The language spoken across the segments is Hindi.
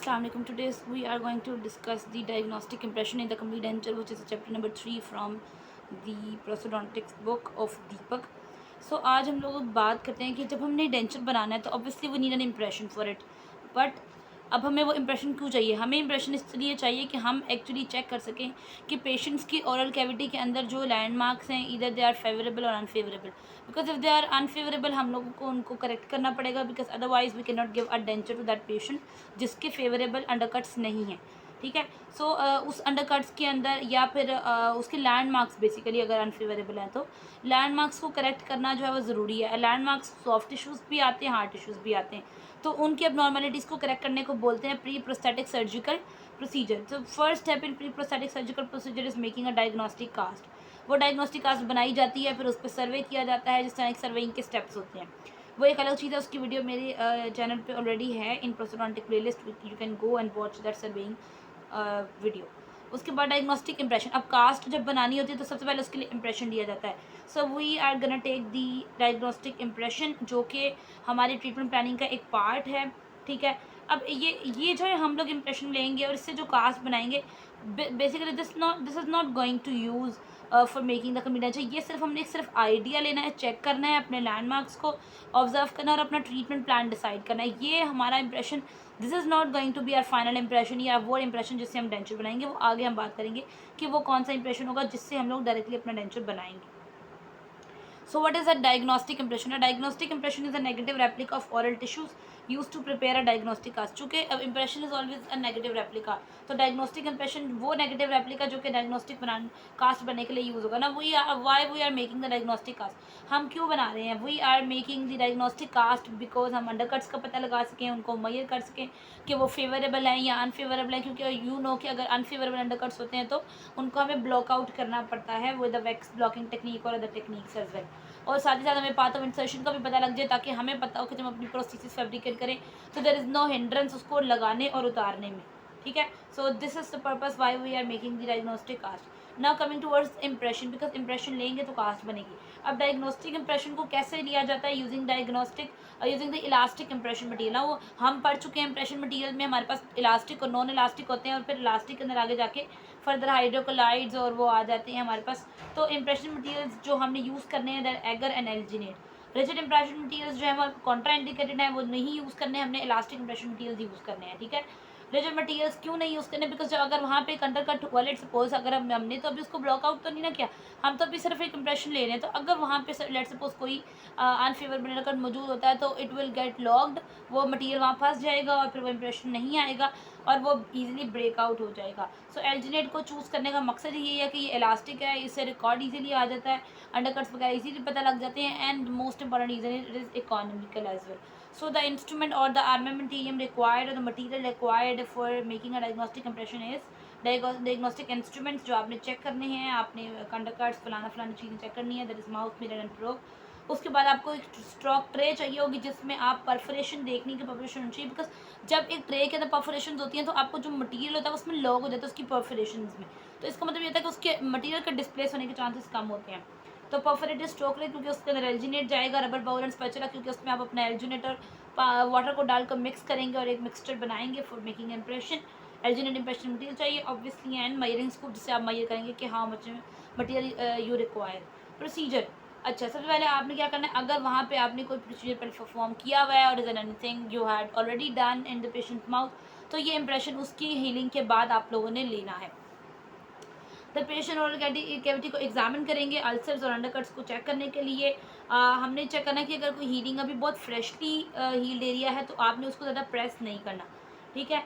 Assalamualaikum. Today we are going to discuss the diagnostic impression in the complete denture, which is chapter number 3 from the prosthodontics book of Deepak. So आज हम लोग बात करते हैं कि जब हमने डेंचर बनाना है तो obviously we need an impression for it. But अब हमें वो इम्प्रेशन क्यों चाहिए? हमें इम्प्रेशन इसलिए चाहिए कि हम एक्चुअली चेक कर सकें कि पेशेंट्स की ओरल कैविटी के अंदर जो लैंडमार्क्स हैं इधर दे आर फेवरेबल और unfavourable. Because if they are unfavourable हम लोगों को उनको करेक्ट करना पड़ेगा, because otherwise we can not give a denture to that patient जिसके फेवरेबल अंडरकट्स नहीं हैं. ठीक है. सो उस अंडरकट्स के अंदर या फिर उसके लैंडमार्क्स बेसिकली अगर अनफेवरेबल हैं तो लैंडमार्क्स को करेक्ट करना जो है वो ज़रूरी है. लैंडमार्क्स सॉफ्ट टिश्यूज़ भी आते हैं, हार्ड टिश्यूज़ भी आते हैं, तो उनकी अबनॉर्मलिटीज़ को करेक्ट करने को बोलते हैं प्री प्रोस्थेटिक सर्जिकल प्रोसीजर. तो first step in pre prosthetic surgical procedure is making a diagnostic cast. वो डायग्नोस्टिक कास्ट बनाई जाती है, फिर उस पर सर्वे किया जाता है, जिस तरह एक सर्वेइंग के स्टेप्स होते हैं. वो एक अलग चीज़ है, उसकी वीडियो मेरे चैनल पे ऑलरेडी है in prosthodontic playlist. You can go and watch that surveying video. उसके बाद डायग्नोस्टिक इंप्रेशन. अब कास्ट जब बनानी होती है तो सबसे पहले उसके लिए इंप्रेशन लिया जाता है. So we are gonna take the diagnostic impression, जो कि हमारी ट्रीटमेंट प्लानिंग का एक पार्ट है. ठीक है. अब ये जो है हम लोग इंप्रेशन लेंगे और इससे जो कास्ट बनाएंगे, basically this is not going to use for making the combination. ये हमने सिर्फ आइडिया लेना है, चेक करना है, अपने लैंडमार्क्स को ऑब्जर्व करना और अपना ट्रीटमेंट प्लान डिसाइड करना है. ये हमारा impression, this is not going to be our final impression या वो इंप्रेशन जिससे हम डेंचर बनाएंगे. वो आगे हम बात करेंगे कि वो कौन सा इंप्रेशन होगा जिससे हम लोग डायरेक्टली अपना डेंचर बनाएंगे. So what is a diagnostic impression? A diagnostic impression is a negative replica of oral tissues used to prepare a diagnostic cast. चूँकि impression is always a negative replica, तो diagnostic impression वो negative replica जो कि diagnostic cast बनने के लिए यूज़ होगा ना. why we are making the diagnostic cast? हम क्यों बना रहे हैं? We are making the diagnostic cast because हम अंडरकट्स का पता लगा सकें, उनको मेजर कर सकें कि वो फेवरेबल हैं या अनफेवरेबल हैं. क्योंकि यू नो कि अगर अनफेवरेबल अंडरकट्स होते हैं तो उनको हमें ब्लॉक आउट करना पड़ता है with the wax blocking technique और अदर टेक्निक्स एज वेल. और साथ ही साथ हमें पाथ ऑफ इंसर्शन का भी पता लग जाए, ताकि हमें पता हो कि जब हम अपनी प्रोस्थेसिस फैब्रिकेट करें तो देयर इज़ नो हिंड्रेंस उसको लगाने और उतारने में. ठीक है. So this is the purpose why we are making the diagnostic cast. Now coming towards impression, because impression लेंगे तो कास्ट बनेगी. अब डायग्नोस्टिक इंप्रेशन को कैसे लिया जाता है? Using the elastic impression material. ना वो हम पढ़ चुके हैं इंप्रेशन मटीरियल में हमारे पास इलास्टिक और नॉन इलास्टिक होते हैं, और फिर इलास्टिक के अंदर आगे जाके फर्दर हाइड्रोकोलाइड्स और वो आ जाते हैं हमारे पास. तो इंप्रेशन मटीरियल्स जो हमने यूज़ करने हैं that agar and alginate. Rigid impression materials जो है वो कॉन्ट्रा इंडिकेटेड है, वो नहीं यूज़ करने, हमने इलास्टिक इंप्रेशन मटीरियल्स यूज़ करने हैं. ठीक है. रिजिड मटीरियल्स क्यों नहीं यूज़ करने? बिकॉज अगर वहाँ पे एक अंडरकट हुआ, लेट सपोज अगर हमने तो अभी उसको ब्लॉक आउट तो नहीं ना किया, हम तो अभी सिर्फ एक इंप्रेशन ले रहे हैं. तो अगर वहाँ पे लेट सपोज कोई अनफेवरेबल अंडरकट मौजूद होता है तो इट विल गेट लॉक्ड, वो मटीरियल वहाँ फंस जाएगा और फिर वो इंप्रेशन नहीं आएगा और वो ईजिली ब्रेक आउट हो जाएगा. सो एल्जिनेट को चूज़ करने का मकसद ही ये है कि ये इलास्टिक है, इससे रिकॉर्ड ईजिली आ जाता है, अंडरकट्स वगैरह ईजिली पता लग जाते हैं, and most important reason it is economical as well. So the instrument or the armamentarium required or the material required for making a diagnostic impression is diagnostic instruments जो आपने चेक करने हैं, आपने अंडरकट्स फलाना चीज़ें चेक करनी है, that is mouth mirror and probe. उसके बाद आपको एक स्ट्रोक ट्रे चाहिए होगी जिसमें आप परफोरेशन देखने की परफोरेशन होनी चाहिए. बिकॉज जब एक ट्रे के अंदर परफोरेशन होती हैं तो आपको जो मटीरियल होता है उसमें लॉक हो जाता है उसकी परफोरेशन में. तो इसका मतलब ये होता है कि उसके मटीरियल का डिस्प्लेस होने के चांसेस कम होते हैं. तो परफोरेटेड स्ट्रोक ट्रे क्योंकि उसके अंदर एल्जिनेट जाएगा, रबर बाउल एंड स्पैचुला क्योंकि उसमें आप अपना एल्जिनेट और वाटर को डालकर मिक्स करेंगे और एक मिक्सचर बनाएंगे for making impression. Alginate impression material चाहिए ऑब्वियसली, एंड मयरिंग स्कूप जिससे आप मयर करेंगे कि हाँ मटीरियल यू रिक्वायर. प्रोसीजर. अच्छा, सबसे पहले आपने क्या करना है? अगर वहाँ पे आपने कोई प्रोसीजर पर परफॉर्म किया हुआ है और is anything you had already done in the patient mouth, तो ये इंप्रेशन उसकी हीलिंग के बाद आप लोगों ने लेना है. द पेशेंट ओरल कैविटी को एग्जामिन करेंगे अल्सर्स और अंडरकट्स को चेक करने के लिए. हमने चेक करना कि अगर कोई हीलिंग अभी बहुत फ्रेशली हील्ड एरिया है तो आपने उसको ज़्यादा प्रेस नहीं करना. ठीक है.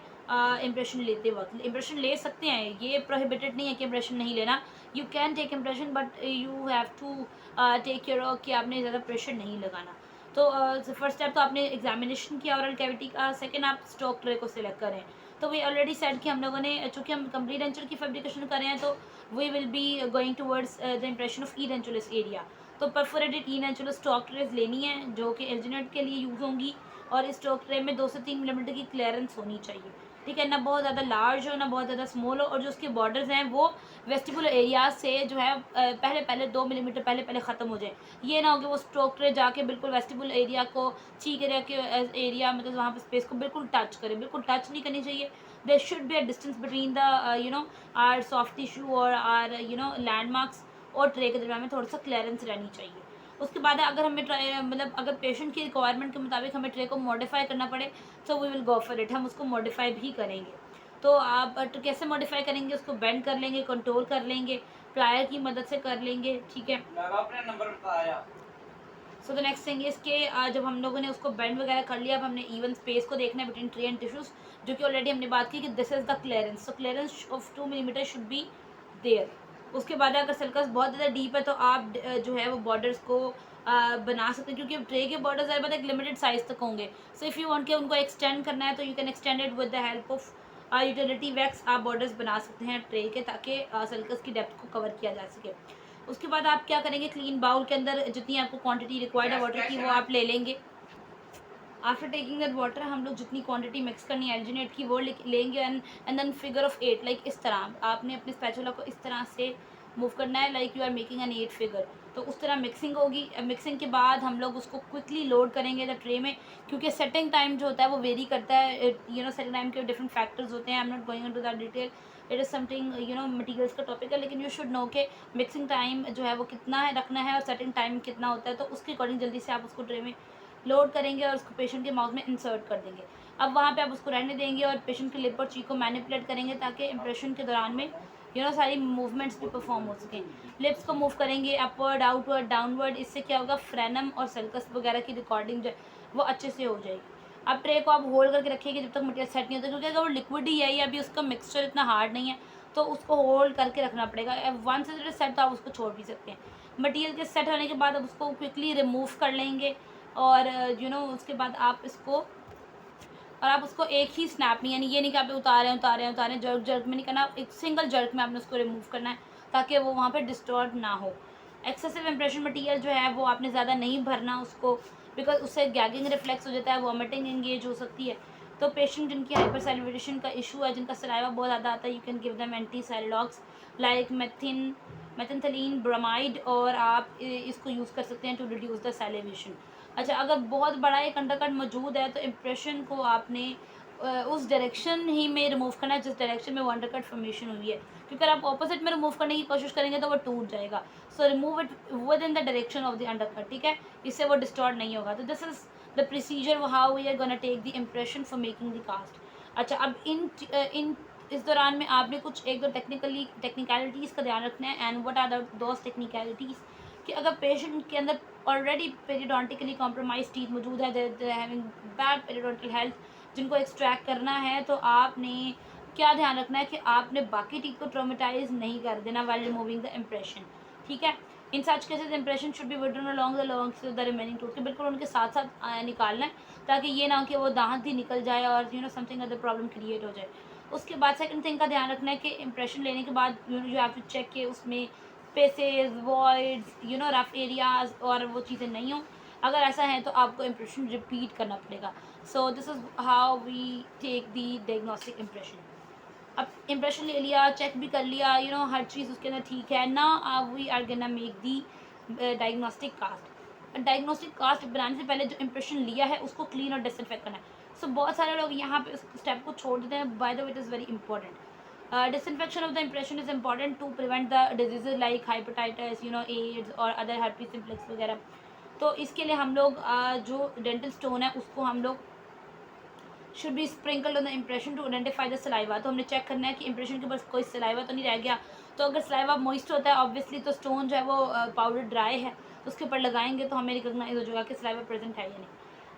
इंप्रेशन लेते वक्त इंप्रेशन ले सकते हैं, ये प्रोहिबिटेड नहीं है कि इंप्रेशन नहीं लेना. You can take impression but you have to take care of कि आपने ज़्यादा प्रेशर नहीं लगाना. तो फर्स्ट स्टेप तो आपने एग्जामिनेशन किया ओरल कैविटी का. सेकेंड आप स्टॉक ट्रे को सिलेक्ट करें. तो वी ऑलरेडी सेट कि हम लोगों ने, चूँकि हम कंप्लीट डेंचर की फैब्रिकेशन कर रहे हैं तो we will be going towards the impression of edentulous area. तो perforated edentulous stock trays लेनी है जो कि एल्जिनेट के लिए यूज़ होंगी, और इस स्टॉक ट्रे में 2 से 3 मिलीमीटर की क्लियरेंस होनी चाहिए. ठीक है, ना बहुत ज़्यादा लार्ज हो ना बहुत ज़्यादा स्मॉल हो, और जो उसके बॉर्डर्स हैं वो वेस्टिबुलर एरिया से जो है पहले पहले 2 मिलीमीटर पहले पहले ख़त्म हो जाए। ये ना हो कि वो स्ट्रोक करे जाके बिल्कुल वेस्टिबुलर एरिया को चीक एरिया के एरिया मतलब वहाँ पर स्पेस को बिल्कुल टच करे, बिल्कुल टच नहीं करनी चाहिए। There should be a distance between the our soft tissue और आर लैंडमार्क्स और ट्रे के दरम्यान में थोड़ा सा क्लियरेंस रहनी चाहिए। उसके बाद अगर हमें ट्राई मतलब अगर पेशेंट की रिक्वायरमेंट के मुताबिक हमें ट्रे को मॉडिफाई करना पड़े तो we will go for it, हम उसको मॉडिफाई भी करेंगे। तो आप तो कैसे मॉडिफाई करेंगे, उसको बेंड कर लेंगे, कंट्रोल कर लेंगे, प्लायर की मदद से कर लेंगे, ठीक है। आपने नंबर बताया। So the next thing is के जब हम लोगों ने उसको बेंड वगैरह कर लिया, अब हमने इवन स्पेस को देखना है बिटवीन ट्रे एंड टिश्यूज, जो कि ऑलरेडी हमने बात की कि this is the clearance, so clearance of 2 millimetre should be there. उसके बाद अगर सर्कस बहुत ज़्यादा डीप है तो आप जो है वो बॉर्डर्स को बना सकते हैं, क्योंकि ट्रे के बॉर्डर ज़्यादा पता है एक लिमिटेड साइज तक होंगे। सो इफ़ यू वांट के उनको एक्सटेंड करना है तो you can extend it with the help of utility wax. आप बॉर्डर्स बना सकते हैं ट्रे के, ताकि सर्कस की डेप्थ को कवर किया जा सके। उसके बाद आप क्या करेंगे, क्लीन बाउल के अंदर जितनी आपको क्वांटिटी रिक्वायर्ड है वाटर की वो आप ले लेंगे। आफ्टर टेकिंग दैट वाटर हम लोग जितनी क्वांटिटी मिक्स करनी है एल्जिनेट की वो लेंगे, and then figure of 8 like इस तरह आपने अपने स्पैचुला को इस तरह से मूव करना है like you are making an 8 figure. तो उस तरह मिक्सिंग होगी। मिक्सिंग के बाद हम लोग उसको क्विकली लोड करेंगे द ट्रे में, क्योंकि सेटिंग टाइम जो होता है वो वेरी करता है। सेटिंग टाइम के डिफरेंट फैक्टर्स होते हैं। I am not going into that detail, it is something materials का टॉपिक है, लेकिन यू शुड नो के मिक्सिंग टाइम जो है वो कितना है रखना है और सेटिंग टाइम कितना होता है। तो उसके अकॉर्डिंग जल्दी से आप उसको ट्रे में लोड करेंगे और उसको पेशेंट के माउथ में इंसर्ट कर देंगे। अब वहाँ पे आप उसको रहने देंगे और पेशेंट के लिप और चीक को मैनिपुलेट करेंगे, ताकि इम्प्रेशन के दौरान में सारी मूवमेंट्स भी परफॉर्म हो सकें। लिप्स को मूव करेंगे अपवर्ड आउटवर्ड डाउनवर्ड, इससे क्या होगा, फ्रेनम और सल्कस वगैरह की रिकॉर्डिंग जो है वो अच्छे से हो जाएगी। अब ट्रे को आप होल्ड करके रखिएगा जब तक मटेरियल सेट नहीं होता, क्योंकि अगर वो लिक्विड ही है या अभी उसका मिक्सचर इतना हार्ड नहीं है तो उसको होल्ड करके रखना पड़ेगा। वंस इट इज सेट तो आप उसको छोड़ भी सकते हैं। मटेरियल के सेट होने के बाद अब उसको क्विकली रिमूव कर लेंगे, और उसके बाद आप इसको आप उसको एक ही स्नैप में, यानी ये नहीं कि आप उतारें जर्क जर्क में नहीं करना, एक सिंगल जर्क में आपने उसको रिमूव करना है, ताकि वो वहाँ पे डिस्टॉर्ट ना हो। एक्सेसिव इंप्रेशन मटेरियल जो है वो आपने ज़्यादा नहीं भरना उसको, बिकॉज उससे गैगिंग रिफ्लेक्स हो जाता है, वॉमिटिंग एंगेज हो सकती है। तो पेशेंट जिनकी हाइपर सैलिवेशन का इशू है, जिनका सलाइवा बहुत ज़्यादा आता है, you can give them anti sialagogues like methantheline bromide, और आप इसको यूज़ कर सकते हैं टू रिड्यूस द सैलिवेशन। अच्छा, अगर बहुत बड़ा एक अंडरकट मौजूद है तो इम्प्रेशन को आपने उस डायरेक्शन ही में रिमूव करना है जिस डायरेक्शन में वो अंडरकट फॉर्मेशन हुई है, क्योंकि अगर आप ऑपोजिट में रिमूव करने की कोशिश करेंगे तो वो टूट जाएगा। So remove it with in the direction of the undercut, ठीक है, इससे वो डिस्टॉर्ट नहीं होगा। तो this is the procedure how we are gonna take the impression for making the cast. अच्छा, अब इन इस दौरान में आपने कुछ एक दो टेक्निकलिटीज़ का ध्यान रखना है। And what are those technicalities, कि अगर पेशेंट के अंदर ऑलरेडी पेरिडोंटिकली कॉम्प्रोमाइज टीथ मौजूद है, हैविंग बैड पेरिडोंटल हेल्थ, जिनको एक्सट्रैक्ट करना है, तो आपने क्या ध्यान रखना है कि आपने बाकी टीथ को ट्रोमेटाइज नहीं कर देना वाइल रिमूविंग द इम्प्रेशन, ठीक है। In such cases impression should be withdrawn along the longs the remaining tooth, के बिल्कुल उनके साथ साथ निकालना है, ताकि ये ना कि वो दांत ही निकल जाए और समथिंग अदर प्रॉब्लम क्रिएट हो जाए। उसके बाद सेकंड थिंग का ध्यान रखना है कि इम्प्रेशन लेने के बाद यू हैव टू चेक कि उसमें स्पेसेस वॉइड्स रफ एरियाज और वो चीज़ें नहीं हो। अगर ऐसा है तो आपको इम्प्रेशन रिपीट करना पड़ेगा। So this is how we take the diagnostic impression. अब इम्प्रेशन ले लिया, चेक भी कर लिया, हर चीज़ उसके अंदर ठीक है ना, we are gonna make the diagnostic cast. Diagnostic cast बनाने से पहले जो इम्प्रेशन लिया है उसको क्लीन और डिसइंफेक्ट करना है। सो बहुत सारे लोग यहाँ पे उस स्टेप को छोड़ देते हैं, by the way it is very important. Disinfection of the impression is important to prevent the diseases like hepatitis, AIDS और अदर herpes सिम्प्लेक्स वगैरह। तो इसके लिए हम लोग जो डेंटल स्टोन है उसको हम लोग should be sprinkled on the impression to identify the saliva. तो हमने चेक करना है कि इम्प्रेशन के पास कोई सलाइवा तो नहीं रह गया। तो अगर सलाइवा मॉइस्ट होता है ऑब्वियसली, तो स्टोन जो है वो पाउडर ड्राई है, तो उसके ऊपर लगाएंगे तो हमें रिकॉग्नाइज हो जाएगा कि सलाइवा प्रेजेंट है या नहीं।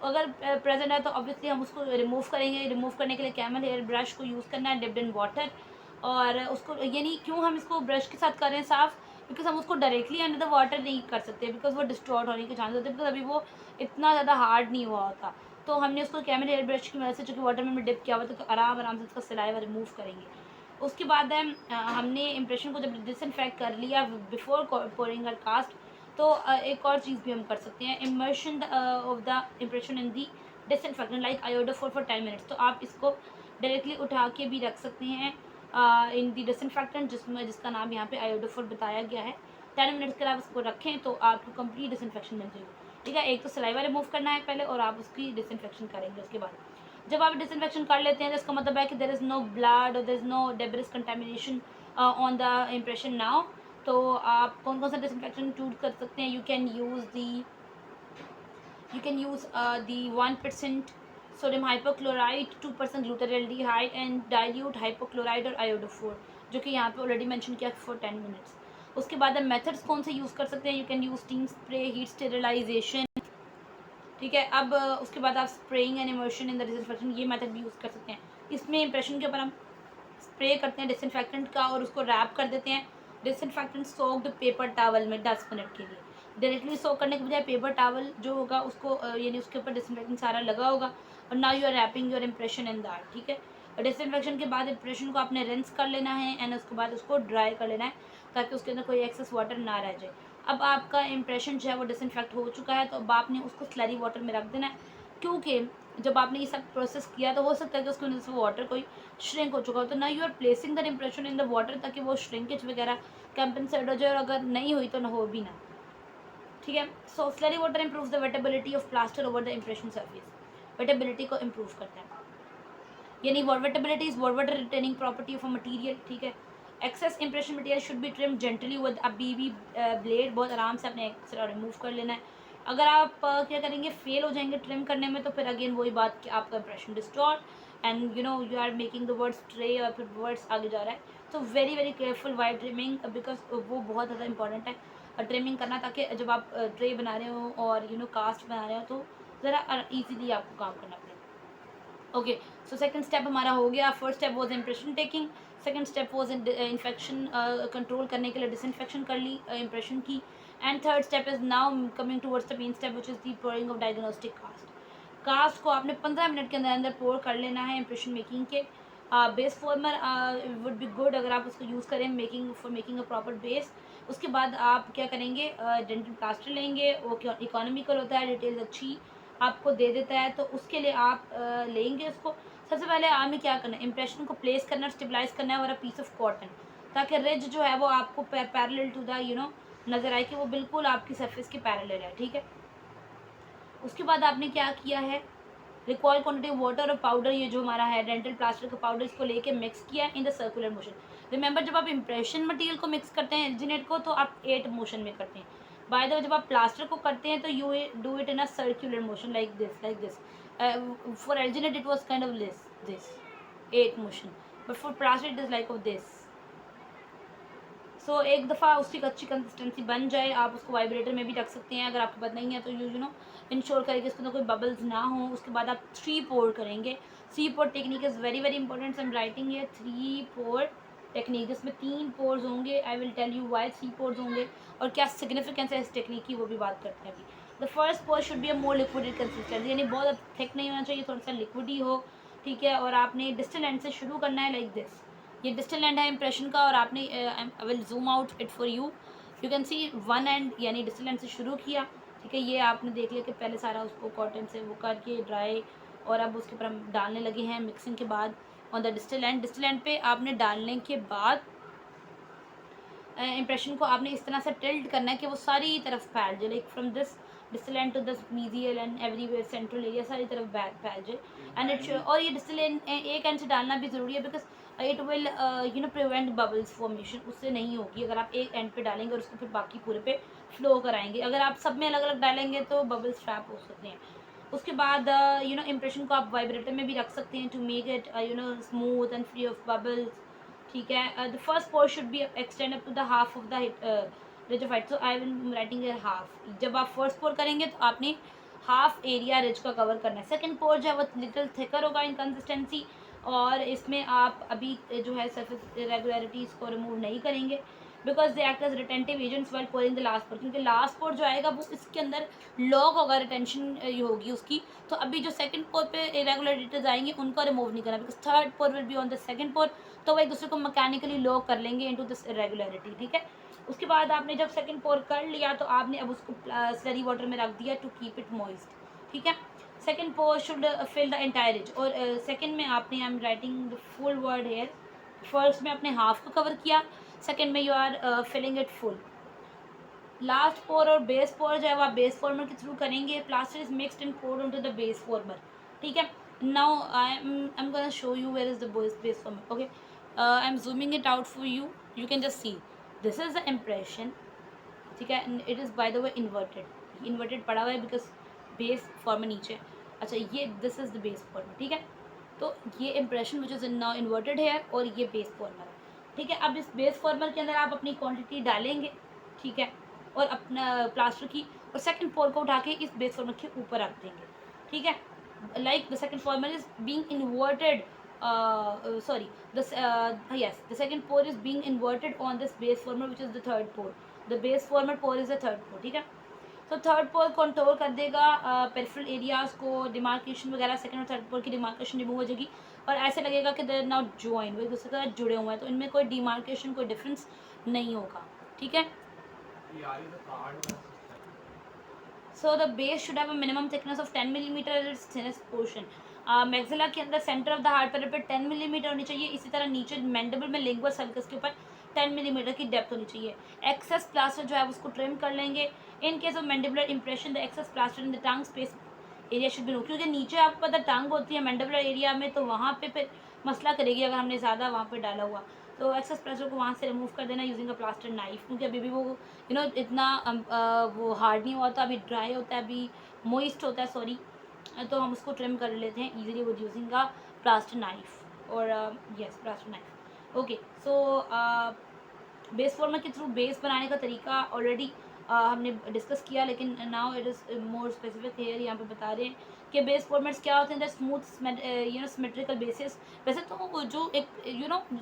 अगर प्रेजेंट है तो ऑब्वियसली हम उसको रिमूव करेंगे। रिमूव करने के लिए कैमल हेयर ब्रश को यूज़ करना है डिप्ड इन वाटर, और उसको यानी क्यों हम इसको ब्रश के साथ करें साफ़, बिकॉज हम उसको डायरेक्टली अंडर द वाटर नहीं कर सकते, बिकॉज वो डिस्टॉर्ट होने के चांस होते हैं, बिकॉज अभी वो इतना ज़्यादा हार्ड नहीं हुआ होता। तो हमने उसको कैमल हेयर ब्रश की मदद से, जो कि वाटर में डिप किया हुआ था, तो आराम आराम से उसका सलाइवा रिमूव करेंगे। उसके बाद हमने इम्प्रेशन को जब डिसइंफेक्ट कर लिया बिफोर पोरिंग हर कास्ट, तो एक और चीज़ भी हम कर सकते हैं, immersion of the impression in the disinfectant like iodophor for 10 minutes. तो आप इसको डायरेक्टली उठा के भी रख सकते हैं इन दी डिसइंफेक्टेंट, जिसका नाम यहाँ पे आयोडोफोर बताया गया है। 10 मिनट्स के आप उसको रखें तो आपको कंप्लीट डिसइंफेक्शन मिल जाएगी। ठीक है, एक तो सलाइवा रिमूव करना है पहले और आप उसकी डिसइंफेक्शन करेंगे। उसके बाद जब आप डिसइंफेक्शन कर लेते हैं तो इसका मतलब है कि देयर इज़ नो ब्लड और there is no debris contamination on the impression now. तो आप कौन कौन सा डिसइंफेक्शन चूज कर सकते हैं? You can use the 1% sodium hypochlorite, 2% glutaraldehyde and dilute hypochlorite और आयोडोफोर, जो कि यहाँ पे ऑलरेडी मेंशन किया फॉर 10 मिनट्स। उसके बाद आप मेथड्स कौन से यूज़ कर सकते हैं? You can use steam spray, heat sterilisation. ठीक है, अब उसके बाद आप spraying and immersion in the disinfection, ये मेथड भी यूज़ कर सकते हैं। इसमें इंप्रेशन के ऊपर हम स्प्रे करते हैं डिसइंफेक्टेंट का और उसको रैप कर देते हैं डिसइंफेक्टेंट सोक्ड पेपर टावल में 10 मिनट के लिए। डायरेक्टली सोक करने के बजाय पेपर टावल जो होगा उसको यानी उसके ऊपर डिसइंफेक्टेंट सारा लगा होगा और now you are wrapping your impression in that. ठीक है, और डिसइंफेक्शन के बाद इंप्रेशन को आपने रिंस कर लेना है एंड उसके बाद उसको ड्राई कर लेना है ताकि उसके अंदर कोई एक्सेस वाटर ना रह जाए। अब आपका इंप्रेशन जो है वो डिसइंफेक्ट हो चुका है तो अब आपने उसको स्लरी वाटर में रख देना है, क्योंकि जब आपने ये सब प्रोसेस किया तो हो सकता है कि उसके अंदर से वाटर कोई श्रिंक हो चुका हो। तो now you are placing that impression in the water ताकि वो श्रिंकेज वगैरह कंपनसेट हो जाए, और अगर नहीं हुई तो ना हो भी ना। ठीक है, so slurry water improve the wettability of plaster over the impression surface, wettability को इम्प्रूव करता है, यानी wettability is water retaining property of a material. ठीक है, excess impression material should be trim gently with a BP blade, बहुत आराम से अपने एक्सेस रिमूव कर लेना है। अगर आप क्या करेंगे, फेल हो जाएंगे ट्रिम करने में, तो फिर अगेन वही बात कि आपका impression distort and you are making the words tray और फिर वर्ड्स आगे जा रहा है। तो very very careful while trimming, because वो बहुत ज़्यादा इंपॉर्टेंट है ट्रिमिंग करना, ताकि जब आप ट्रे बना रहे हो और कास्ट बना रहे हो तो ज़रा ईजीली आपको काम करना पड़ेगा। ओके, सो सेकंड स्टेप हमारा हो गया। First step was impression taking, second step was infection control करने के लिए डिसइंफेक्शन कर ली इम्प्रेशन की, and third step is now coming towards the main step which is the pouring of diagnostic cast. Cast को आपने 15 मिनट के अंदर अंदर पोर कर लेना है इम्प्रेशन मेकिंग के। Base farmer would be good अगर आप उसको यूज़ करें मेकिंग अ प्रॉपर बेस। उसके बाद आप क्या करेंगे, डेंटल प्लास्टर लेंगे, वो इकोनॉमिकल होता है, डिटेल्स अच्छी आपको दे देता है, तो उसके लिए आप लेंगे उसको। सबसे पहले हमें क्या करना है, इंप्रेशन को प्लेस करना, स्टेबलाइज करना है और अ पीस ऑफ कॉटन, ताकि रिज जो है वो आपको पैरेलल टू द नज़र आए कि वो बिल्कुल आपकी सरफेस के पैरेलल है। ठीक है, उसके बाद आपने क्या किया है, रिक्वायर्ड क्वांटिटी वाटर और पाउडर, ये जो हमारा है डेंटल प्लास्टर का पाउडर, इसको लेके मिक्स किया in the circular motion. Remember, जब आप इंप्रेशन मटेरियल को मिक्स करते हैं एल्जिनेट को, तो आप 8 मोशन में करते हैं। बाय द वे, जब आप प्लास्टर को करते हैं तो you do it in a circular motion like this. For alginate it was kind of this 8 motion, but for plaster it is like of this. So एक दफ़ा उसकी अच्छी कंसिस्टेंसी बन जाए, आप उसको वाइब्रेटर में भी रख सकते हैं। अगर आपके पास नहीं है तो यू नो इंश्योर करें कि इसके अंदर कोई बबल्स ना हो। उसके बाद आप 3 पोर करेंगे। 3 pour technique is very very important. So I am writing है 3 पोर टेक्निक, जिसमें 3 पोर्स होंगे। I will tell you why 3 pours होंगे और क्या सिग्निफिकेंस है इस टेक्निक की, वो भी बात करते हैं अभी। The first pour should be a more liquid consistency, यानी बहुत थिक नहीं होना चाहिए, थोड़ा सा लिक्विड ही हो। ठीक है, और आपने डिस्टल एंड से शुरू करना है लाइक दिस। ये डिस्टल एंड है इंप्रेशन का, और आपने I will zoom out it for you, you can see one and, यानी डिस्टल एंड से शुरू किया। ठीक है, ये आपने देख लिया कि पहले सारा उसको कॉटन से वो करके ड्राई, और अब उसके ऊपर हम डालने लगे हैं मिक्सिंग के बाद on the distal end. Distal end पे आपने डालने के बाद इंप्रेशन को आपने इस तरह से टिल्ट करना है कि वो सारी तरफ फैल जाए, like from this distal end to this mesial end everywhere central area, सारी तरफ फैल जाए। एंड इट और ये डिस्टल एंड एक एंड से डालना भी ज़रूरी है, because it will prevent bubbles formation, उससे नहीं होगी अगर आप एक एंड पे डालेंगे और उसको फिर बाकी पूरे पे फ्लो कराएंगे। अगर आप सब में अलग अलग डालेंगे तो बबल्स ट्रैप हो सकते हैं। उसके बाद इंप्रेशन को आप वाइब्रेटर में भी रख सकते हैं to make it smooth and free of bubbles. ठीक है, the first pour should be extend up to the half of the ridge of height, so I will writing your half. जब आप फर्स्ट पोर करेंगे तो आपने हाफ एरिया रिज का कवर करना है। सेकंड पोर जो है वो लिटिल थिकर होगा इन कंसिस्टेंसी, और इसमें आप अभी जो है सरफेस इरेगुलरिटीज़ को रिमूव नहीं करेंगे, because they act as retentive agents while pouring the last pour, क्योंकि लास्ट पोर जो आएगा वो इसके अंदर लॉक होगा, रिटेंशन होगी उसकी। तो अभी जो सेकंड पोर पे इरेगुलरिटीज आएंगी उनको रिमूव नहीं करना, because third pour will be on the second pour, तो वो एक दूसरे को मैकेनिकली लॉक कर लेंगे इनटू दिस इरेगुलरिटी। ठीक है, उसके बाद आपने जब सेकंड पोर कर लिया तो आपने अब उसको स्लरी वाटर में रख दिया टू कीप इट मॉइस्ट। ठीक है, second pour should fill the entire edge, और सेकेंड में आपने, I am writing the full word here, first में आपने हाफ को कवर किया, सेकेंड में you are filling it full. Last pour और बेस पोर जो है वो आप बेस फॉर्मर के थ्रू करेंगे। Plaster is mixed and poured on to the base former, ठीक है। Now I am gonna show you where is the base farmer, okay. I am zooming it out for you, you can just see this is the impression, ठीक है। It is by the way inverted, inverted पड़ा हुआ है बिकॉज बेस फॉर्मर नीचे। अच्छा, ये this is the base former, ठीक है। तो ये impression which is now inverted है और ये बेस फॉर्मर है, ठीक है। अब इस बेस फॉर्मर के अंदर आप अपनी क्वांटिटी डालेंगे, ठीक है, और अपना प्लास्टर की, और सेकंड पोर को उठा के इस बेस फॉर्मर के ऊपर रख देंगे, ठीक है। Like the second farmer is being inverted, sorry, yes, the second pore is being inverted on this base former which is the third pore. The base former pore is the third pore, ठीक है। तो थर्ड पोर कंट्रोल कर देगा पेरिफेरल एरियाज को, डिमार्केशन वगैरह, सेकंड और थर्ड पोर की डिमार्केशन रिमूव हो जाएगी और ऐसे लगेगा कि देर नॉट ज्वाइन, वो एक दूसरे के साथ जुड़े हुए हैं, तो इनमें कोई डिमार्केशन, कोई डिफरेंस नहीं होगा, ठीक है। So the base should have a minimum thickness of 10 millimeter at its thinnest portion. Maxilla के अंदर centre of the hard parapet 10 millimetre होनी चाहिए। इसी तरह नीचे मैंडिबल में लिंगुअल सर्कस के ऊपर 10 मिलीमीटर की डेप्थ होनी चाहिए। एक्सेस प्लास्टर जो है उसको ट्रिम कर लेंगे। In case of mandibular impression the excess plaster in the tongue space area should be, क्योंकि नीचे आपको पता टंग होती है मैंडिबुलर एरिया में, तो वहाँ पे फिर मसला करेगी अगर हमने ज़्यादा वहाँ पे डाला हुआ। तो एक्सेस प्लास्टर को वहाँ से रिमूव कर देना यूजिंग अ प्लास्टर नाइफ, क्योंकि अभी भी वो इतना वो हार्ड नहीं होता, अभी ड्राई होता है, अभी मोइस्ट होता है, सॉरी। तो हम उसको ट्रिम कर लेते हैं easily with using a plaster knife, और yes, plaster knife, okay. So base former के थ्रू बेस बनाने का तरीका ऑलरेडी हमने डिस्कस किया, लेकिन now it is more specific here, यहाँ पे बता रहे हैं कि बेस फॉर्मेट्स क्या होते हैं, द स्मूथ सिमेट्रिकल बेसिस। वैसे तो जो एक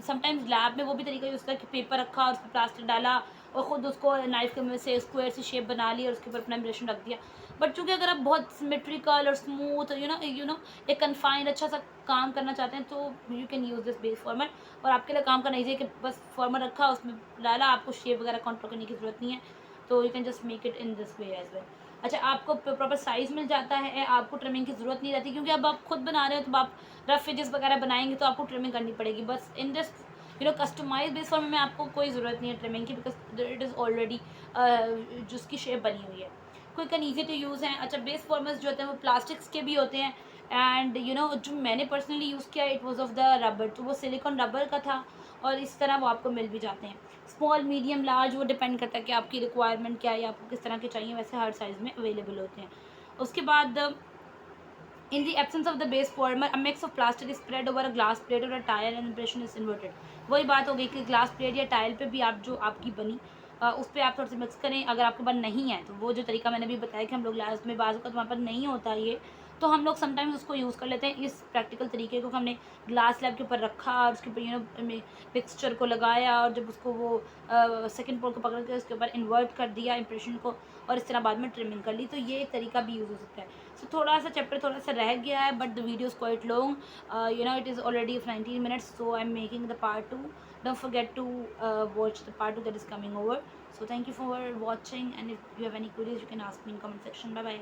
समटाइम्स लैब में वो भी तरीका यूज़ किया कि पेपर रखा और उस पर प्लास्टर डाला और ख़ुद उसको नाइफ के से स्क्वायर सी शेप बना ली और उसके ऊपर अपना इम्प्रेशन रख दिया। बट चूँकि अगर आप बहुत सिमेट्रिकल और स्मूथ एक कन्फाइंड अच्छा सा काम करना चाहते हैं तो you can use this base farmer, और आपके लिए काम करना ईजी है कि बस फॉर्मर रखा उसमें डाला, आपको शेप वगैरह कंट्रोल करने की ज़रूरत नहीं है, तो you can just make it in this way as well. अच्छा, आपको प्रॉपर साइज़ मिल जाता है, आपको ट्रिमिंग की ज़रूरत नहीं रहती, क्योंकि अब आप खुद बना रहे हो तो आप रफ एजेस वगैरह बनाएंगे तो आपको ट्रिमिंग करनी पड़ेगी। बस in this customize base form में आपको कोई ज़रूरत नहीं है ट्रिमिंग की, बिकॉज इट इज़ ऑलरेडी जिसकी शेप बनी हुई है, quick and easy to use हैं। अच्छा, बेस फॉर्मर्स जो होते हैं वो प्लास्टिक्स के भी होते हैं, एंड जो मैंने पर्सनली यूज़ किया it was of the rubber, तो वो सिलिकॉन रबर का था और इस तरह वो आपको मिल भी जाते हैं। स्मॉल, मीडियम, लार्ज, वो डिपेंड करता है कि आपकी रिक्वायरमेंट क्या है, आपको किस तरह के चाहिए, वैसे हर साइज़ में अवेलेबल होते हैं। उसके बाद in the absence of the base former, a mix of plastic is spread over a glass plate or a tile and impression is inverted. वही बात हो गई कि ग्लास प्लेट या टाइल पे भी आप जो आपकी बनी उस पर आप थोड़ा सा मिक्स करें। अगर आपके पास नहीं है तो वो जो तरीका मैंने भी बताया कि हम लोग ग्लास में बाजू का तो वहाँ पर नहीं होता ये, तो हम लोग समटाइम्स उसको यूज़ कर लेते हैं इस प्रैक्टिकल तरीके को। हमने ग्लास स्लैब के ऊपर रखा और उसके ऊपर मिक्सचर को लगाया और जब उसको वो सेकंड पोल को पकड़ के उसके ऊपर इन्वर्ट कर दिया इम्प्रेशन को, और इस तरह बाद में ट्रिमिंग कर ली, तो ये एक तरीका भी यूज़ हो सकता है। सो थोड़ा सा चैप्टर थोड़ा सा रह गया है, but the video is quite long, it is already 19 minutes, so I'm making the part 2. Don't forget to watch the part 2 that is coming over. So thank you for watching, and if you have any queries you can ask me in comment section. Bye bye.